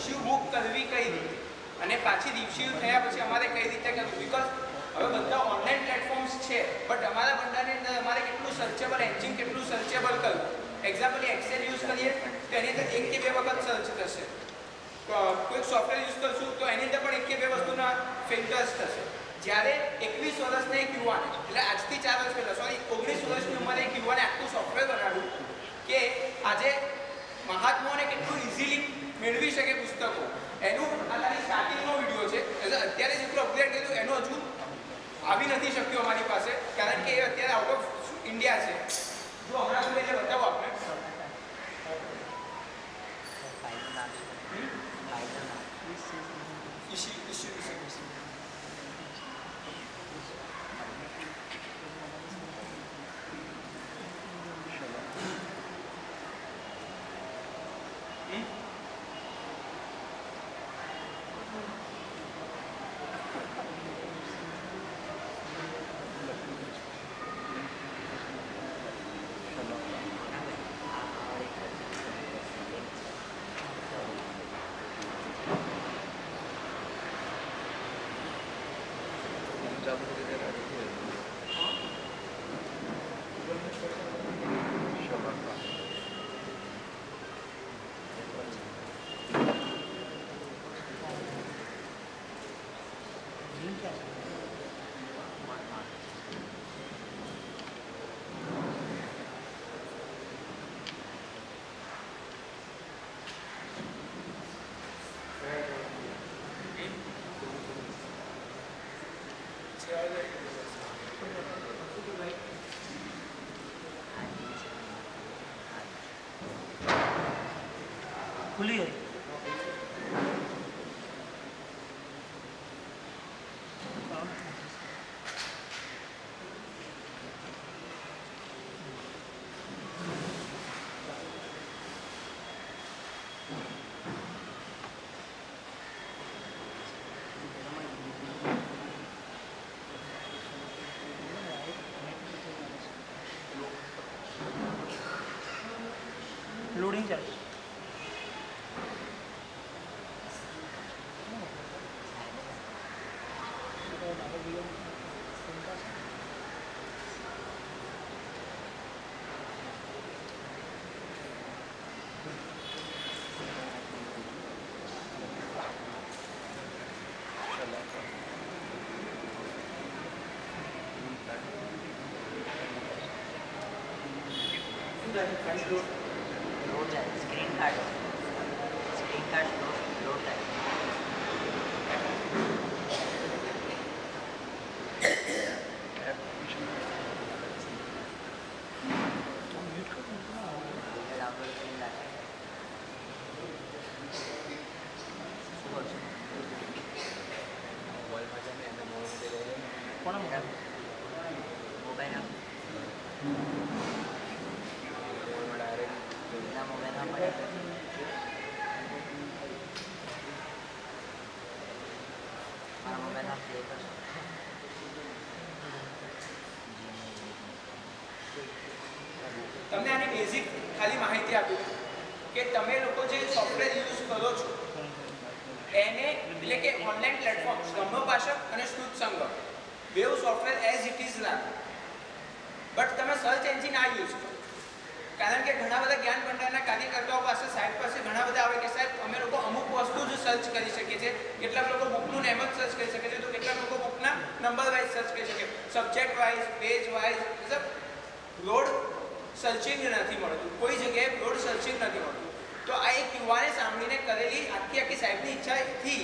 Issue book કરવી કઈ રીતે અને પાછી ઇસ્યુ થયા પછી અમારે કઈ રીતે કરવું, બીકોઝ હવે બધા ઓનલાઈન પ્લેટફોર્મ્સ છે બટ અમારા ભંડારની અંદર અમારે કેટલું સર્ચેબલ એન્જિન કેટલું સર્ચેબલ કરવું. એક્ઝામ્પલ એક્સેલ યુઝ કરીએ તો એની અંદર 1 કે 2 વખત સર્ચ થશે. કોઈક સોફ્ટવેર યુઝ કરશું તો એની અંદર પણ 1 કે 2 વસ્તુના ફિલ્ટર્સ થશે. જ્યારે 21 વર્ષના એક યુવાને, એટલે આજથી 4 વર્ષ પહેલાં, સોરી 19 વર્ષની ઉંમરે એક યુવાને આટલું સોફ્ટવેર બનાવ્યું કે આજે મહાત્માઓને કેટલું ઇઝીલી મેળવી શકે પુસ્તકો. એનું આ ખાલી સ્ટાર્ટિંગનો વિડીયો છે. અત્યારે જેટલું અપગ્રેડ કર્યું એનું હજુ આવી નથી શક્યું અમારી પાસે, કારણ કે એ અત્યારે આઉટ ઓફ ઇન્ડિયા છે. જો હમણાં સુધી એટલે બતાવો આપણે. खुली है. लोडिंग चल लोड जाए स्क्रीन कार्ड लोड जाए. તમને આની બેઝિક ખાલી માહિતી આપું કે તમે લોકો જે સોફ્ટવેર યુઝ કરો છો એને, એટલે કે ઓનલાઈન પ્લેટફોર્મ બ્રહ્મભાષક અને શુદ્ધ સંગમ બેઉ સોફ્ટવેર એઝ ઇટ ઇઝ રાખો, બટ તમે સર્ચ એન્જિન આ યુઝ કરો. કારણ કે ઘણા બધા જ્ઞાન ભંડારના કાર્યકર્તાઓ પાસે સાહેબ પાસે ઘણા બધા આવે કે સાહેબ અમે લોકો અમુક વસ્તુ જ સર્ચ કરી શકીએ છીએ. કેટલાક લોકો બુકનું નેમ જ સર્ચ કરી શકે છે, તો કેટલાક લોકો બુકના નંબર વાઇઝ સર્ચ કરી શકે, સબ્જેક્ટ વાઇઝ, પેજ વાઇઝ. મતલબ લોડ સર્ચિંગ નથી મળતું, કોઈ જગ્યાએ લોડ સર્ચિંગ નથી મળતું. તો આ એક યુવાને સાંભળીને કરેલી આખી સાહેબની ઈચ્છાથી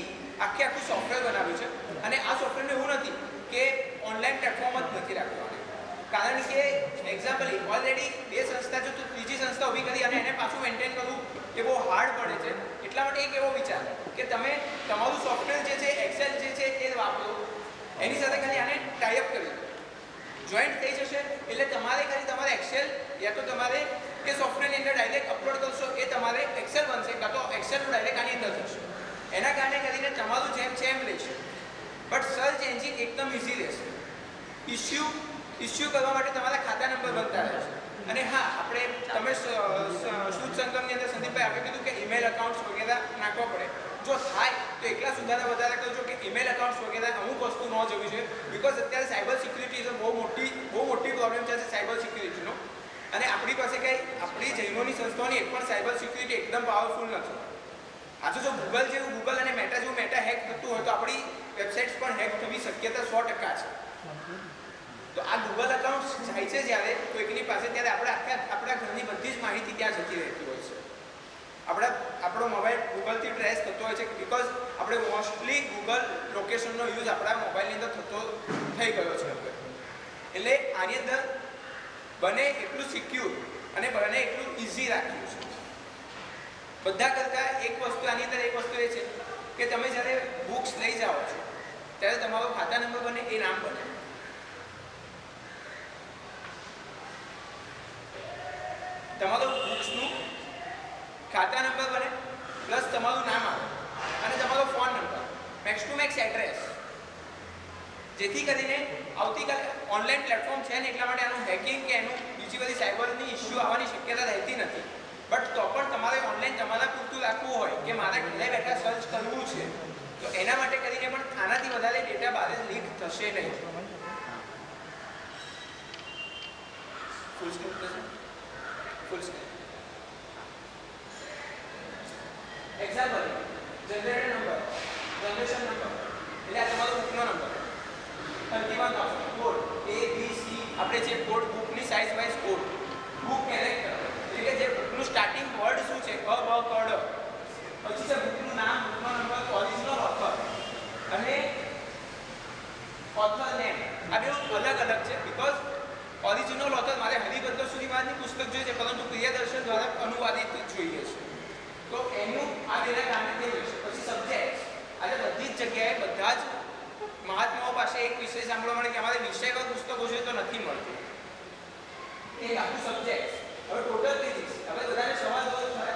આખું સોફ્ટવેર બનાવ્યું છે. અને આ સોફ્ટવેરને એવું નથી કે ઓનલાઈન પ્લેટફોર્મ જ નથી રાખવાનું, કારણ કે એક્ઝામ્પલ ઓલરેડી 2 સંસ્થા જો ત્રીજી સંસ્થા ઊભી કરી અને એને પાછું મેન્ટેન કરવું એ બહુ હાર્ડ પડે છે. એટલા માટે એક એવો વિચાર કે તમે તમારું સોફ્ટવેર જે છે એક્સેલ જે છે એ વાપરો, એની સાથે ખાલી આને ટાઈઅપ કરી જોઈન્ટ થઈ જશે. એટલે તમારે ખાલી તમારે એક્સેલ યા તો તમારે એ સોફ્ટવેરની અંદર ડાયરેક્ટ અપલોડ કરશો એ તમારે એક્સેલ બનશે, કાં તો એક્સેલનું ડાયરેક્ટ આની અંદર થશે. એના કારણે કરીને તમારું જેમ છે એમ રહેશે, બટ સર્ચ એન્જિન એકદમ ઇઝી રહેશે. ઇસ્યુ કરવા માટે તમારા ખાતા નંબર બનતા રહેશે. અને હા, આપણે તમે શુદ્ધ સંગમની અંદર સંદીપભાઈ આપણે કીધું કે ઈમેલ અકાઉન્ટ્સ વગેરે નાખવા પડે, જવી જોઈએ, બિકોઝ અત્યારે સાયબર સિક્યુરિટી ઇઝ બહુ મોટી પ્રોબ્લેમ છે સાયબર સિક્યુરિટીનો. અને આપણી પાસે આપણી જૈનોની સંસ્થાઓની એક પણ સાયબર સિક્યુરિટી એકદમ પાવરફુલ નથી. આજે જો ગૂગલ અને મેટા હેક થતું હોય તો આપણી વેબસાઇટ્સ પણ હેક થવી શક્યતા 100% છે. તો આ ગૂગલ અકાઉન્ટ જાય છે જ્યારે કોઈકની પાસે, ત્યારે આપણા ઘરની બધી જ માહિતી ત્યાં જતી રહેતી હોય છે. આપણો મોબાઈલ ગૂગલથી ટ્રેસ થતો હોય છે, બિકોઝ આપણે મોસ્ટલી ગૂગલ લોકેશનનો યુઝ આપણા મોબાઈલની અંદર થઈ ગયો છે. એટલે આની અંદર બને એટલું સિક્યોર અને બને એટલું ઇઝી રાખ્યું છે. બધા કરતાં આની અંદર એક વસ્તુ એ છે કે તમે જ્યારે બુક્સ લઈ જાઓ છો ત્યારે તમારો ખાતા નંબર બને એ નામ બને. તમારો બુક્સનું ખાતા નંબર બને પ્લસ તમારું નામ આવે અને તમારો phone number, max to max address. જેથી કરીને આવતીકાલે ઓનલાઈન પ્લેટફોર્મ છે ને એટલા માટે આનું હેકિંગ કે એનું બીજી બધી સાયબરની ઇસ્યુ આવવાની શક્યતા રહેતી નથી. બટ તો પણ તમારે ઓનલાઈન તમારા પૂરતું રાખવું હોય કે મારે ઘરે બેઠા સર્ચ કરવું છે તો એના માટે કરીને પણ આનાથી વધારે ડેટા બહાર લીક થશે નહીં. ફૂલ સ્ક્રીન થશે, full screen. Example generator number, generation number એટલે આ તમારો બુકનો નંબર 31,000 કોડ ABC, આપણે જે કોડ બુકની size wise code, book character એટલે કે જે બુકનું સ્ટાર્ટિંગ વર્ડ શું છે, ક બ ક ડ, પછી છે બુકનું નામ, બુકનો નંબર, ઓરિજિનલ ઓથર અને ઓથર નેમ. આ બે અલગ છે બિકોઝ ઓરિજિનલ ઓથર મારે હરિભદ્ર સુરીવાદની પુસ્તક જોઈએ છે પરંતુ પ્રિયદર્શન દ્વારા અનુવાદિત જોઈએ છે તો એનું આ બેના કારણે થઈ જશે. પછી સબ્જેક્ટ, આજે બધી જ જગ્યાએ બધા જ મહાત્માઓ પાસે એક વિષય સાંભળવા મળે કે અમારે વિષયગત પુસ્તકો જોઈએ તો નથી મળતું. એ આખું સબ્જેક્ટ. હવે ટોટલ પેજીસ, હવે બધાને સવાલ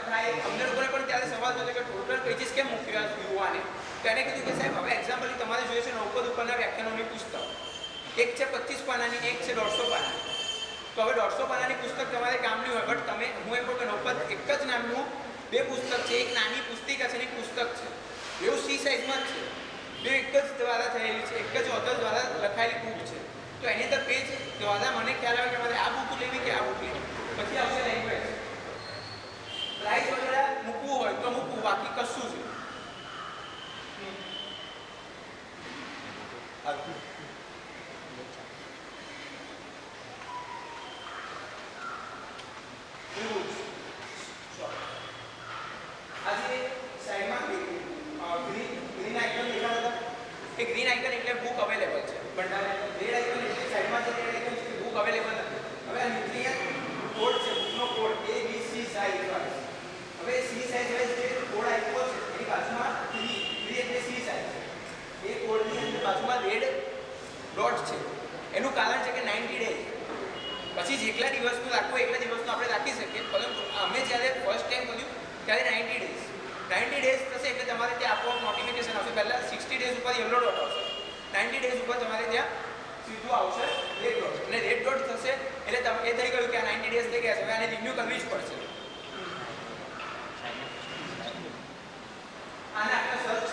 થાય, અમને લોકોને પણ ત્યારે સવાલ થયો કે ટોટલ પેજીસ કેમ મૂક્યા યુવાને? તો એને કીધું કે સાહેબ હવે એક્ઝામ્પલ તમારે જોઈએ છે 90 ઉપરના વ્યાખ્યાનોની પુસ્તક, એક છે 25 પાનાની, એક છે 150 પાનાની. તો હવે 150 પાનાની પુસ્તક તમારે કામની હોય બટ હું એમ કહું કે 90 એક જ નામનું બે પુસ્તક છે, એક નાની પુસ્તિકા છે ને એક પુસ્તક છે, એવું સી સાઇઝમાં જ છે, બે એક જ દ્વારા થયેલી છે, એક જ ઓથર દ્વારા લખાયેલી બુક છે. તો એની અંદર પેજ દ્વારા મને ખ્યાલ આવે કે મારે આ બુક લેવી કે આ બુક લેવી. પછી આવશે લેંગ્વેજ, પ્રાઇસ વગેરે મૂકવું હોય તો મૂકવું, બાકી કશું છે. આજે સાઈડમાં ગ્રીન આઇકન દેખાતા હતા, એ ગ્રીન આઇકન એટલે બુક અવેલેબલ છે. ભંડાર રેડ આઇકન એટલે સાઈડમાં જે રેડ આઇકન છે બુક અવેલેબલ નથી. હવે આ ન્યુક્લિયર કોડ છે, બુકનો કોડ ABC સાઇઝ વાઇઝ. હવે સી સાઇઝ વાઇઝ જે કોડ આપ્યો છે એની બાજુમાં 3 એટલે સી સાઇઝ છે. એ કોડની અંદર બાજુમાં રેડ ડોટ છે. એનું કારણ છે કે 90 ડેઝ પછી જેટલા દિવસનું રાખવું એટલા દિવસનું આપણે રાખી શકીએ, પરંતુ અમે જ્યારે ફર્સ્ટ ટાઈમ કર્યું ત્યારે 90 ડેઝ થશે એટલે તમારે ત્યાં આપોઆપ નોટિફિકેશન આવશે. પહેલાં 60 ડેઝ ઉપર યલો ડોટ આવશે, 90 ડેઝ ઉપર તમારે ત્યાં સીધું આવશે રેડ ડોટ. અને રેડ ડોટ થશે એટલે એ થઈ ગયું કે આ 90 ડેઝ થઈ ગયા છે, હવે આને રિન્યુ કરવી જ પડશે. આને આટલું સર્ચ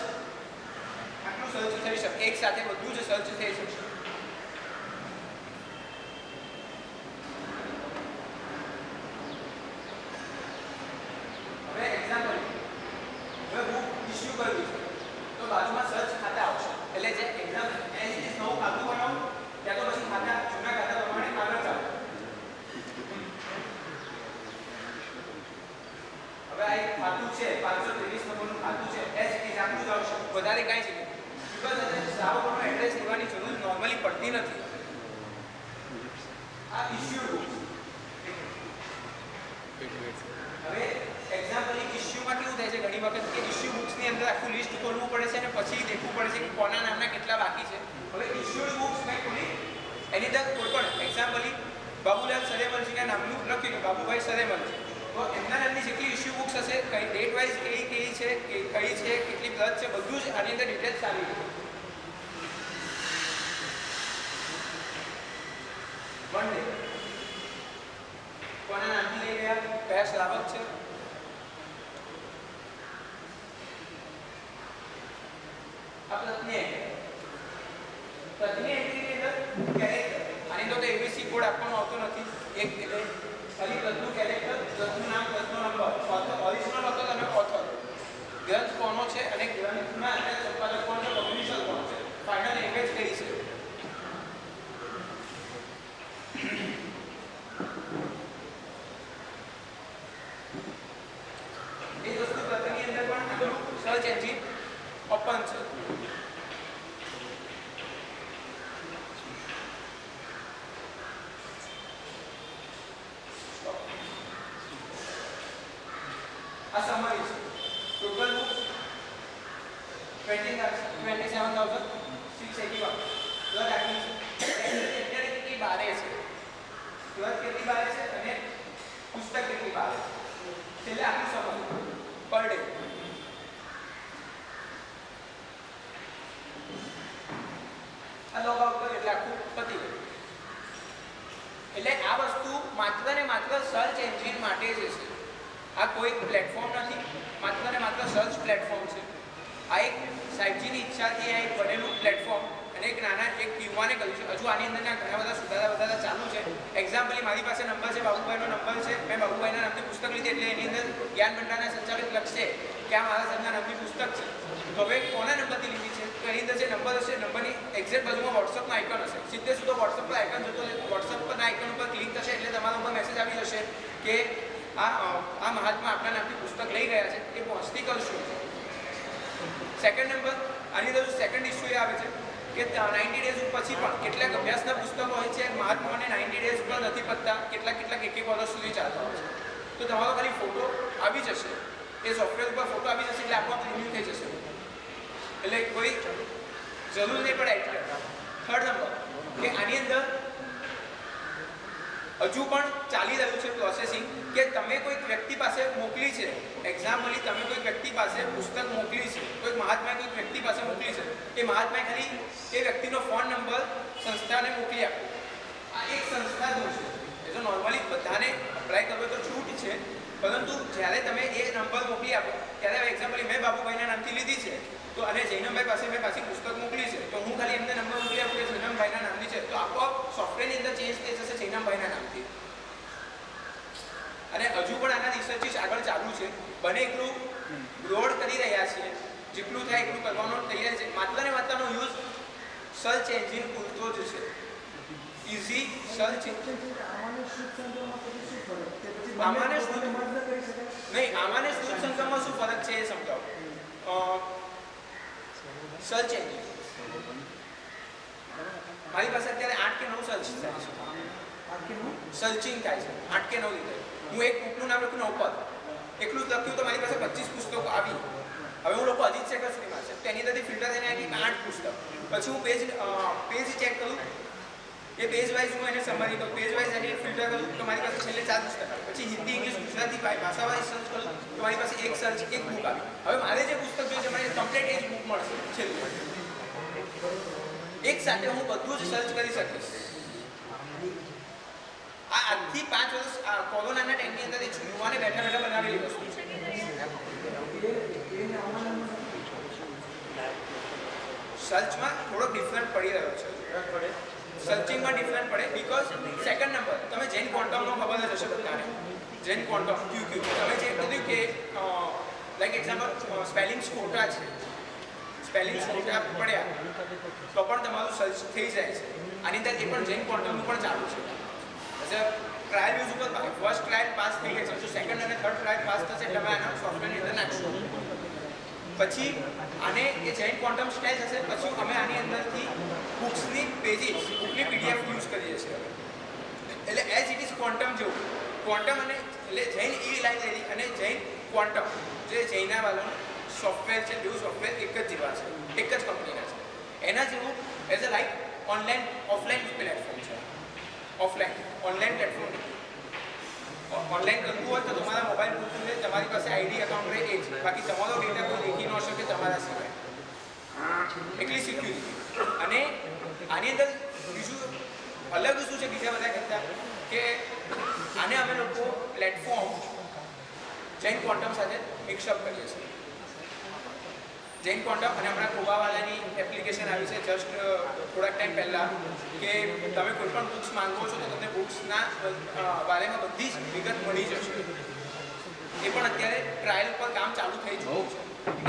થઈ શકે, એક સાથે બધું જ સર્ચ થઈ શકશે. હવે એક્ઝામ્પલ, હવે બુક ઇશ્યુ કરવી છે તો બાજુમાં સર્ચ ખાતા આવશે એટલે જે એક્ઝામ એઝ ઇટ ઇઝ નવું ખાતું બનાવું ત્યાં તો પછી ખાતા જૂના ખાતા પ્રમાણે આગળ ચાલો. હવે આ એક ખાતું છે 523 નંબરનું ખાતું છે, એઝ ઇટ ઇઝ આટલું જ આવશે, વધારે કાંઈ જ નહીં. બિકોઝ ગ્રાહકોનો એડ્રેસ લેવાની જરૂર નોર્મલી પડતી નથી. આ ઇશ્યુડ બુક. હવે એક્ઝામ્પલ ઇશ્યુમાં કેવું થાય છે ઘણી વખત કે ઇશ્યુ બુક્સની અંદર આખું લિસ્ટ ખોલવું પડે છે અને પછી દેખવું પડે છે કે કોના નામના કેટલા બાકી છે. હવે ઇશ્યુડ બુક્સ મેં ખોલી એની અંદર કોઈ પણ એક્ઝામ્પલ બાબુલાલ સરેમલજીના નામનું લખ્યું બાબુભાઈ સરેમલ છે તો એમના નામની જેટલી ઇશ્યુ બુક્સ હશે કઈ ડેટ વાઇઝ કઈ છે કેટલી પ્લસ છે બધું જ આની અંદર ડિટેલ્સ આવી ગયું. વન ડે કોના નામથી લઈ ગયા, કયા શ્રાવક છે, આ પત્ની પદની એન્ટ્રીની અંદર કેરેક્ટર આની તો એબીસી કોડ આપવાનો આવતો નથી એક એટલે ખાલી પદનું કેરેક્ટર પદનું નામ પદનો નંબર ઓથર ઓરિજિનલ ઓથર અને ઓથર ગ્રંથ કોનો છે અને ગ્રંથમાં એટલે સંપાદક કોણ છે પબ્લિશર કોણ છે ફાઇનલ લેંગ્વેજ કઈ છે એ વસ્તુ પદની અંદર પણ આપણું સર્ચ એન્જિન ઓપન છે આ સમરી છે ટોટલ બુક્સ 27,681 દર આટલી છે અત્યારે કેટલી બારે છે દર કેટલી બારે છે અને પુસ્તક કેટલી બારે છે છેલ્લે આટલું સમજ પર ડે આ લોગ આઉટ કરો એટલે આખું પતી ગયું એટલે આ વસ્તુ માત્ર ને માત્ર સર્ચ એન્જિન માટે જ છે આ કોઈ પ્લેટફોર્મ નથી માત્ર ને માત્ર સર્ચ પ્લેટફોર્મ છે આ એક સાહેબજીની ઈચ્છાથી આ એક બનેલું પ્લેટફોર્મ અને એક નાના એક યુવાને કર્યું છે હજુ આની અંદરના ઘણા બધા સુધારા ચાલુ છે એક્ઝામ્પલી મારી પાસે નંબર છે બાબુભાઈનો નંબર છે મેં બાબુભાઈના નામની પુસ્તક લીધી એટલે એની અંદર જ્ઞાન ભંડારના સંચાલક લખશે કે આ મારા સરના નામની પુસ્તક છે તો હવે કોના નંબરથી લીધી છે તો એની અંદર જે નંબર હશે નંબરની એક્ઝેક્ટ બાજુમાં વોટ્સઅપનો આઇકન હશે સીધે સીધો વોટ્સઅપ પર આઇકન જતો વોટ્સઅપ પરના આઇકન ઉપર ક્લિક થશે એટલે તમારા ઉપર મેસેજ આવી જશે કે આ મહાત્મા આપણા નામની પુસ્તક લઈ ગયા છે એ પહોંચતી કરશું સેકન્ડ નંબર આની અંદર સેકન્ડ ઇસ્યુ એ આવે છે કે 90 ડેઝ પછી પણ કેટલાક અભ્યાસના પુસ્તકો હોય છે મહાત્માઓને 90 ડેઝ પર નથી પતતા કેટલાક એક વર્ષ સુધી ચાલતા હોય છે તો તમારો ખાલી ફોટો આવી જશે એ સોફ્ટવેર ઉપર ફોટો આવી જશે એટલે આપોઆપ રિન્યુ થઈ જશે એટલે કોઈ જરૂર નહીં પડે એડ કરવા થર્ડ નંબર કે આની અંદર હજુ પણ ચાલી રહ્યું છે પ્રોસેસિંગ કે તમે કોઈક વ્યક્તિ પાસે મોકલી છે એક્ઝામ્પલી તમે કોઈક વ્યક્તિ પાસે પુસ્તક મોકલી છે કોઈક મહાત્માએ કોઈક વ્યક્તિ પાસે મોકલી છે એ મહાત્માએ ખાલી એ વ્યક્તિનો ફોન નંબર સંસ્થાને મોકલી આપ્યો આ એક સંસ્થા જ છે એ તો નોર્મલી બધાને અપ્લાય કરવો તો છૂટ છે પરંતુ જ્યારે તમે એ નંબર મોકલી આપો ત્યારે એક્ઝામ્પલી મેં બાબુભાઈના નામથી લીધી છે તો અને જૈનમભાઈ પાસે મેં પાછી પુસ્તક મોકલી છે તો હું ખાલી એમને નંબર મોકલી આપું કે જૈનમભાઈના નામની છે તો આપોઆપ સોફ્ટવેરની અંદર ચેન્જ થઈ જશે જૈનમભાઈના નામથી અને હજુ પણ આના રિસર્ચિસ આગળ ચાલુ છે બને એટલું બ્રોડ કરી રહ્યા છીએ જેટલું થાય એટલું કરવાનો તૈયાર છે માત્ર ને માત્રનો યુઝ સર્ચ એન્જિન પૂરતો જ છે ઇઝી સર્ચ આમાંને સ્તુત સંક્રમમાં શું ફરક છે એ સમજાવો સર્ચ એન્જિન મારી પાસે અત્યારે 8 કે 9 સર્ચ થાય છે સર્ચિંગ થાય છે 8 કે 9 રીતે હું એક બુકનું નામ લખ્યું ઉપર એટલું જ લખ્યું તો મારી પાસે 25 પુસ્તકો આવી હવે હું લોકો અજીત શેખર સુધીમાં છે તો એની અંદરથી ફિલ્ટર થઈને આવી 8 પુસ્તક પછી હું પેજ ચેક કરું એ પેજ વાઇઝ હું એને સમરી કરું પેજ વાઇઝ એને ફિલ્ટર કરું તો મારી પાસે છેલ્લે 4 પુસ્તક આવે પછી હિન્દી ઇંગ્લિશ ગુજરાતી ભાષા વાઇઝ સર્ચ કરું તો મારી પાસે એક બુક આવી હવે મારે જે પુસ્તક જોઈએ છે મને કમ્પ્લીટ એ જ બુક મળશે છેલ્લું એક સાથે હું બધું જ સર્ચ કરી શકીશ આ આજથી 5 વર્ષ કોરોનાના ટાઈમની અંદર યુવાને બેઠા બનાવેલી વસ્તુ છે સર્ચમાં થોડોક ડિફરન્ટ પડી રહ્યો છે સર્ચિંગમાં ડિફરન્ટ પડે બીકોઝ સેકન્ડ નંબર તમે જૈન ક્વોન્ટમનો ખબર જ હશે બધાને જૈન ક્વોન્ટમ ક્યુ તમે જે કીધું કે લાઈક એક્ઝામ્પલ સ્પેલિંગ્સ ખોટા છે સ્પેલિંગ્સ ખોટા પડ્યા તો પણ તમારું સર્ચ થઈ જાય છે આની અંદર એ પણ જૈન ક્વોન્ટમનું પણ ચાલુ છે ટ્રાયલ યુઝ ઉપર ફર્સ્ટ ટ્રાયલ પાસ થઈ ગઈ છે જો સેકન્ડ અને થર્ડ ટ્રાયલ પાસ થશે એટલે અમે આના સોફ્ટવેરની અંદર નાખશું પછી આને એ જૈન ક્વોન્ટમ સ્ટાઇલ થશે પછી અમે આની અંદરથી બુક્સની પેજીસ બુકની પીડીએફ યુઝ કરીએ છીએ એટલે એઝ ઇટ ઇઝ ક્વોન્ટમ જેવું ક્વોન્ટમ અને એટલે જૈન ઈ લાઇબ્રેરી અને જૈન ક્વોન્ટમ જે જૈનાવાળાનું સોફ્ટવેર છે જેવું સોફ્ટવેર એક જ જેવા છે એક જ કંપનીના છે એના જેવું as a like online offline platform છે ઓનલાઈન પ્લેટફોર્મ ઓનલાઈન કરવું હોય તો તમારા મોબાઈલ પૂરતું છે તમારી પાસે આઈડી એકાઉન્ટ રહે એ જ બાકી તમારો ડેટા કોઈ દેખી ન શકે તમારા સિવાય એટલી સિક્યુરિટી અને આની અંદર બીજું અલગ શું છે બીજા બધા કરતા કે આને અમે લોકો પ્લેટફોર્મ જૈન ક્વોન્ટમ સાથે મિક્સઅપ કરીએ છીએ જૈન ક્વોન્ટમ અને હમણાં ખોબાવાલાની એપ્લિકેશન આવી છે જસ્ટ થોડાક ટાઈમ પહેલાં કે તમે કોઈ પણ બુક્સ માંગો છો તો તમને બુક્સના બારેમાં બધી જ વિગત મળી જશે. એ પણ અત્યારે ટ્રાયલ પર કામ ચાલુ થઈ ચૂક્યું છે.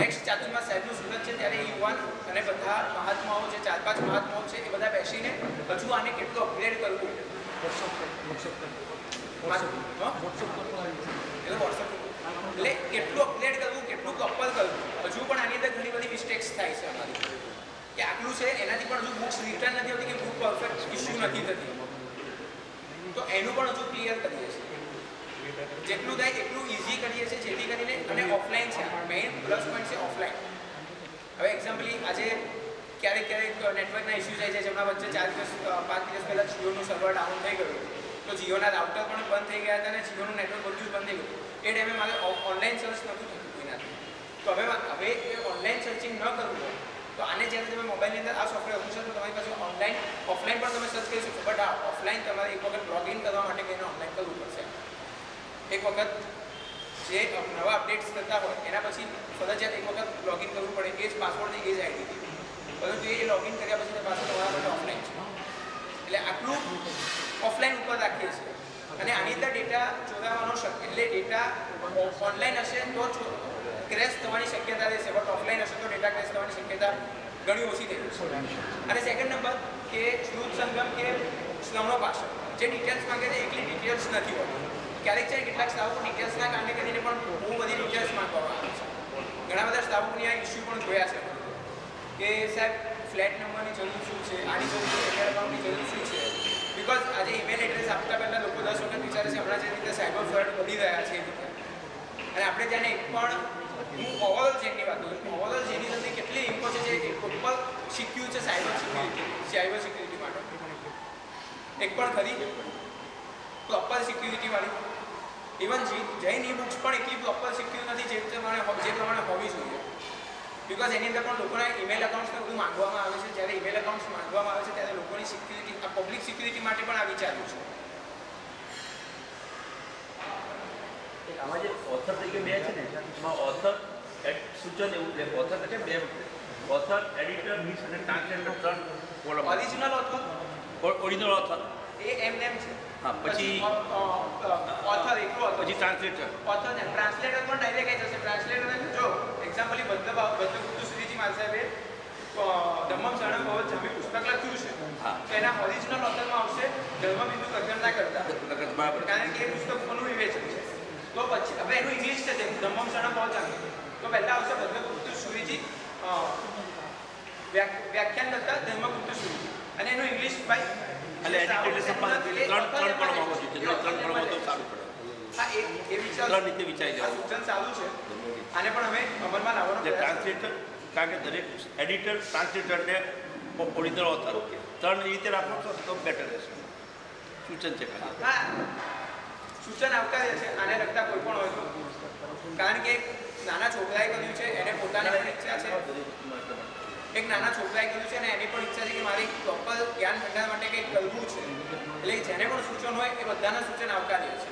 નેક્સ્ટ ચાતુર્માસ સાહેબનું સુરત છે ત્યારે યુવાન અને બધા મહાત્માઓ જે 4-5 મહાત્માઓ છે એ બધા બેસીને હજુ આને કેટલું અપગ્રેડ કરવું એટલે કેટલું અપગ્રેડ કરવું, કેટલું કપલ કરવું. હજુ પણ આની અંદર ઘણી બધી મિસ્ટેક્સ થાય છે અમારી કે આટલું છે એનાથી પણ હજુ બુક્સ રિટર્ન નથી હોતી કે બુક પરફેક્ટ ઇસ્યુ નથી થતી, તો એનું પણ હજુ ક્લિયર કરીએ છીએ. જેટલું થાય એટલું ઇઝી કરીએ છીએ જેથી કરીને અને ઓફલાઈન છે મેઇન પ્લસ પોઈન્ટ છે ઓફલાઈન. હવે એક્ઝામ્પલી આજે ક્યારેક નેટવર્કના ઇસ્યુ થાય છે જેમના વચ્ચે 4 દિવસ 5 દિવસ પહેલાં જીઓનું સર્વર ડાઉન થઈ ગયું તો જીઓના રાઉટર પણ બંધ થઈ ગયા હતા અને જીઓનું નેટવર્ક બધું જ બંધ થઈ ગયું. એ ટાઈમે મારે ઓનલાઈન સર્ચ નહોતું થતું કોઈનાથી. તો હવે એ ઓનલાઈન સર્ચિંગ ન કરવું હોય તો આને જ્યારે તમે મોબાઈલની અંદર આ સોફ્ટવેર હશે તો તમારી પાસે ઓનલાઈન ઓફલાઈન પણ તમે સર્ચ કરી શકો, બટ આ ઓફલાઈન તમારે એક વખત લોગિન કરવા માટે કોઈને ઓનલાઈન કરવું પડશે. એક વખત જે નવા અપડેટ્સ થતા હોય એના પછી ફરજિયાત એક વખત લોગિન કરવું પડે, એ જ પાસવર્ડ એ જ આઈડીથી. પરંતુ એ લોગિન કર્યા પછી પાછું તમારા માટે ઓફલાઈન છે. એટલે આટલું ઓફલાઈન ઉપર રાખીએ છીએ. અને આની અંદર ડેટા ચોરાવાનો શક્ય એટલે ડેટા ઓનલાઈન હશે તો ક્રેશ થવાની શક્યતા રહેશે, બટ ઓફલાઈન હશે તો ડેટા ક્રેશ થવાની શક્યતા ઘણી ઓછી થઈ જશે. અને સેકન્ડ નંબર કે શ્રુત સંગમ કે શ્રવણો પાછળ જે ડિટેલ્સ માંગે છે એકલી ડિટેલ્સ નથી હોતી. ક્યારેક છે કેટલાક સ્ટાફો ડિટેલ્સના કારણે કરીને પણ બહુ બધી ડિટેલ્સ માંગવામાં આવે છે. ઘણા બધા સ્ટાફોની આ ઇસ્યુ પણ જોયા છે કે સાહેબ ફ્લેટ નંબરની જરૂર શું છે, આની જરૂર છે, બેંક એકાઉન્ટની જરૂર શું છે. બિકોઝ આજે ઈમેલ એડ્રેસ આપતા પહેલાં લોકો 10 વખત વિચારે છે હમણાં જે રીતે સાયબર ફ્રોડ વધી રહ્યા છે એ રીતે. અને આપણે જાણે એક પણ હું ઓવરઓલ જેની વાત કરું ઓવરઓલ જેની અંદર કેટલી ઇન્ફો છે જે પ્રોપર શીખ્યું છે સાયબર સિક્યુરિટી માટે એક પણ ખરી પ્રોપર સિક્યુરિટીવાળી. ઇવન જૈન ઈ બુક્સ પણ એટલી પ્રોપર સિક્યુર નથી જે પ્રમાણે હોવી જોઈએ. બિકોઝ એની અંદર પણ લોકોના ઈમેલ એકાઉન્ટ્સને બધું માંગવામાં આવે છે. જ્યારે ઈમેલ એકાઉન્ટ્સ માંગવામાં આવે છે ત્યારે લોકોની સિક્યુરિટી આ પબ્લિક સિક્યુરિટી માટે પણ આ વિચાર્યું છે. આમાં જે ઓથર તરીકે બે છે ને એમાં ઓથર સૂચન એવું છે ઓથર છે બે ઓથર એડિટર મિસ અને translator 3 column. Original author original author એ એમ છે. હા પછી ઓથર એકલું પછી ટ્રાન્સલેટર ઓથર ને ટ્રાન્સલેટર પણ ડાયરેક્ટ આવી જશે. ટ્રાન્સલેટર જો એક્ઝામ્પલી બદ્ધગુપ્ત શ્રીજી મહારાજ સાહેબે ધમ્મમ શરણમ ભવત જામી પુસ્તક લખ્યું છે તો એના ઓરિજિનલ ઓથરમાં આવશે ધર્મબિંદુ પ્રકરણના કરતા, કારણ કે એ પુસ્તક કોનું વિવેચન છે. તો પછી હવે એનું ઇંગ્લિશ છે ધમ્મમ શરણમ ભવત જામી, તો પહેલા આવશે બદ્ધગુપ્ત શ્રીજી વ્યાખ્યાન કરતા ધર્મગુપ્ત શ્રીજી અને એનું ઇંગ્લિશ બાય એટલે એડિટેડ ત્રણ કોલમ આવવો જોઈએ. 3 કોલમ તો સારું પડે. હા એ વિચાર 3 રીતે વિચારી આ સૂચન સારું છે. આને પણ અમે અમલમાં લાવવાનો ટ્રાન્સલેટર કારણ કે દરેક એડિટર ટ્રાન્સલેટરને ઓરિજિનલ ઓથર 3 રીતે રાખો તો બેટર રહેશે. સૂચન છે ખાલી. હા સૂચન આવકાર્ય છે આને લગતા કોઈ પણ હોય તો, કારણ કે નાના છોકરાએ કર્યું છે એને પોતાની પણ ઈચ્છા છે. એક નાના છોકરાએ કર્યું છે અને એની પણ ઈચ્છા છે કે મારે પ્રોપર જ્ઞાન ભંડાર માટે કંઈક કરવું છે. એટલે જેને પણ સૂચન હોય એ બધાના સૂચન આવકાર્ય છે.